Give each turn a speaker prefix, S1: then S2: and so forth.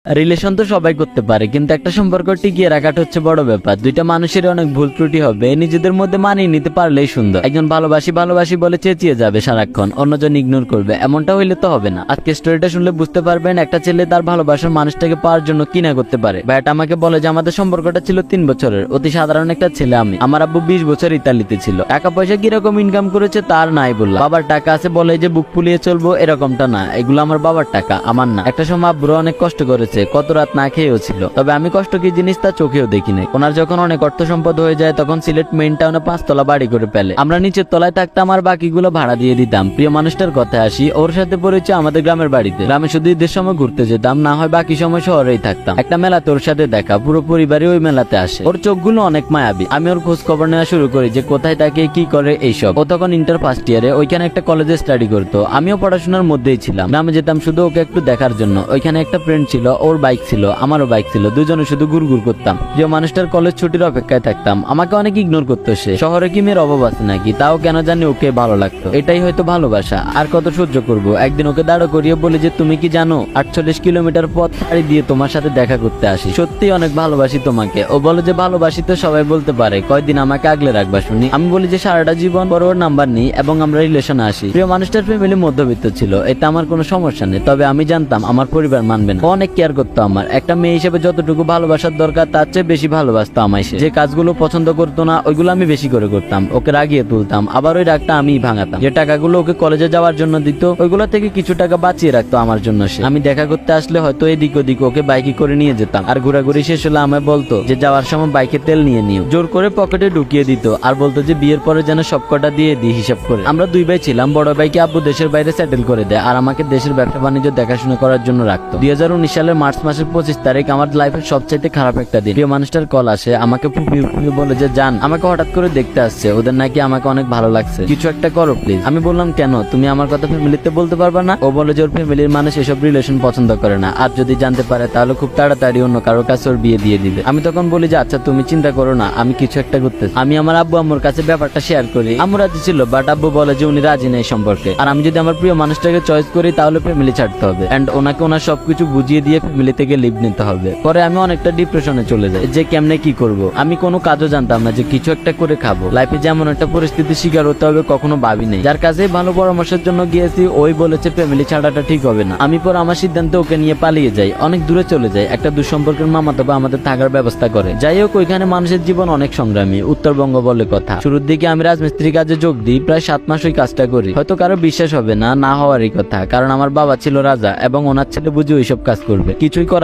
S1: Relation তো সবাই করতে পারে, কিন্তু একটা সম্পর্ক টিকিয়ে রাখাটা হচ্ছে বড় ব্যাপার। দুইটা মানুষের অনেক ভুল ত্রুটি হবে, নিজেদের মধ্যে মানিয়ে নিতে পারলেই সুন্দর। একজন ভালোবাসি ভালোবাসি বলে চেঁচিয়ে যাবে সারাক্ষণ, অন্যজন ইগনোর করবে, এমনটা হইলে তো হবে না। আজকে স্টোরিটা শুনলে বুঝতে পারবেন একটা ছেলে তার ভালোবাসার মানুষটাকে পাওয়ার জন্য কি না করতে পারে। ভাইটা আমাকে বলে যে আমাদের সম্পর্কটা ছিল 3 বছরের, অতি সাধারণ একটা ছেলে আমি। আমার আব্বু 20 বছর ইতালিতে ছিল, টাকা পয়সা কিরকম ইনকাম করেছে তার নাই বললাম। বাবার টাকা আছে বলে যে বুক ফুলিয়ে চলবো এরকমটা না, এগুলো আমার বাবার টাকা, আমার না। একটা সময় আব্বুরা অনেক কষ্ট করেছে, কত রাত না খেয়েও ছিল, তবে আমি কষ্ট কি জিনিস তা চোখেও দেখি নাই। ওনার যখন অনেক অর্থ সম্পদ হয়ে যায় তখন সিলেট মেইন টাউনে 5 তলা বাড়ি করে ফেলে, আমরা নিচের তলায় থাকতাম আর বাকিগুলো ভাড়া দিয়ে দিতাম। প্রিয় মানুষটার কথায় আসি, ওর সাথে পরিচয় আমাদের গ্রামের বাড়িতে। গ্রামে শুধু ঈদের সময় ঘুরতে যেতাম, না হয় বাকি সময় শহরেই থাকতাম। একটা মেলাতে ওর সাথে দেখা, পুরো পরিবারই ওই মেলাতে আসে। ওর চোখগুলো অনেক মায়াবী। আমি ওর খোঁজ খবর নেওয়া শুরু করি যে কোথায় থাকে, কি করে, এইসব। ও তখন ইন্টার ফার্স্ট ইয়ারে ওইখানে একটা কলেজে স্টাডি করতো, আমিও পড়াশোনার মধ্যেই ছিলাম। গ্রামে যেতাম শুধু ওকে একটু দেখার জন্য। ওইখানে একটা ফ্রেন্ড ছিল, ওর বাইক ছিল, আমারও বাইক ছিল, দুজনে শুধু ঘুরঘুর করতাম। প্রিয় মানুষটার কলেজ ছুটির অপেক্ষায় থাকতাম। আমাকে অনেক ইগনোর করতো সে। শহরে কি মেয়ের অভাব আছে নাকি, তাও কেন জানি ওকে ভালো লাগতো। এটাই হয়তো ভালোবাসা, আর কত সহ্য করব। একদিন ওকে দাঁড় করিয়ে বলি যে তুমি কি জানো 48 কিলোমিটার পথ পাড়ি দিয়ে তোমার সাথে দেখা করতে আসি, সত্যি অনেক ভালোবাসি তোমাকে। ও বলে যে ভালোবাসি তো সবাই বলতে পারে, কয়দিন আমাকে আগলে রাখবা শুনি। আমি বলি যে সারাটা জীবন, পর ওর নাম্বার নিই এবং আমরা রিলেশনে আসি। প্রিয় মানুষটার ফ্যামিলি মধ্যবিত্ত ছিল, এতে আমার কোনো সমস্যা নেই, তবে আমি জানতাম আমার পরিবার মানবে না। ও অনেক কেয়ার করতো আমার। একটা মেয়ে হিসেবে যতটুকু ভালোবাসার দরকার তার চেয়ে বেশি ভালোবাসতো আমায় সে। যে কাজগুলো পছন্দ করতো না ওইগুলো আমি বেশি করে করতাম, ওকে রাগিয়ে তুলতাম, আবার ওই রাগটা আমিই ভাঙাতাম। যে টাকাগুলো ওকে কলেজে যাওয়ার জন্য দিত ওইগুলো থেকে কিছু টাকা বাঁচিয়ে রাখতো আমার জন্য সে। আমি দেখা করতে আসলে হয়তো এদিক ওদিক ওকে বাইকে করে নিয়ে যেতাম, আর ঘোরাঘুরি শেষ হলে আমায় বলতো যে যাওয়ার সময় বাইকে তেল নিয়ে নিও। জোর করে পকেটে ঢুকিয়ে দিত আর বলতো যে বিয়ের পরে যেন সবকটা দিয়ে দিই হিসাব করে। আমরা 2 ভাই ছিলাম, বড় ভাইকে আব্বু দেশের বাইরে সেটেল করে দেয় আর আমাকে দেশের ব্যবসা বাণিজ্য দেখাশোনা করার জন্য রাখতো। 2019 সালের মার্চ মাসের 25 তারিখ আমার লাইফের সবচাইতে খারাপ একটা দিন। প্রিয় মানুষটার কল আসে, আমাকে ফুপিয়ে বলে যে জান আমাকে হঠাৎ করে দেখতে আসছে, ওদের নাকি আমাকে অনেক ভালো লাগছে, কিছু একটা করো প্লিজ। আমি বললাম কেন, তুমি আমার কথা ফ্যামিলিতে বলতে পারবা না? ও বলে যে ওর ফ্যামিলির মানুষ এসব রিলেশন পছন্দ করে না, আর যদি জানতে পারে তাহলে খুব তাড়াতাড়ি অন্য কারোর কাছে ওর বিয়ে দিয়ে দিবে। আমি তখন বলি যে আচ্ছা তুমি চিন্তা করো না, আমি কিছু একটা করতেছি। আমি আমার আব্বু আম্মুর কাছে ব্যাপারটা শেয়ার করি। আম্মু রাজি ছিল, বাট আব্বু বলে যে উনি রাজি নেই সম্পর্কে, আর আমি যদি আমার প্রিয় মানুষটাকে চয়েস করি তাহলে ফ্যামিলি ছাড়তে হবে এন্ড ওনাকে ওনার সবকিছু বুঝিয়ে দিয়ে ফ্যামিলি থেকে লিভ নিতে হবে। পরে আমি অনেকটা ডিপ্রেশনে চলে যাই যে কেমনে কি করব। আমি কোনো কাজও জানতাম না, যে কিছু একটা করে খাবো। লাইফে যেমন একটা পরিস্থিতির শিকার হতে হবে কখনো ভাবি নেই। যার কাছে ভালো পরামর্শের জন্য গিয়েছি ওই বলেছে ফ্যামিলি ছাড়াটা ঠিক হবে না। আমি পর আমার সিদ্ধান্তে ওকে নিয়ে পালিয়ে যাই, অনেক দূরে চলে যাই। একটা দুঃসম্পর্কের মামাতো ভাই আমাদের থাকার ব্যবস্থা করে। যাই হোক, ওইখানে মানুষের জীবন অনেক সংগ্রামী, উত্তরবঙ্গ বলে কথা। শুরুর দিকে আমি রাজমিস্ত্রি কাজে যোগ দিই, প্রায় 7 মাস ওই কাজটা করি। হয়তো কারো বিশ্বাস হবে না, না হওয়ারই কথা, কারণ আমার বাবা ছিল রাজা এবং ওনার ছেলে বুঝে ওইসব কাজ করবে, কিছুই করা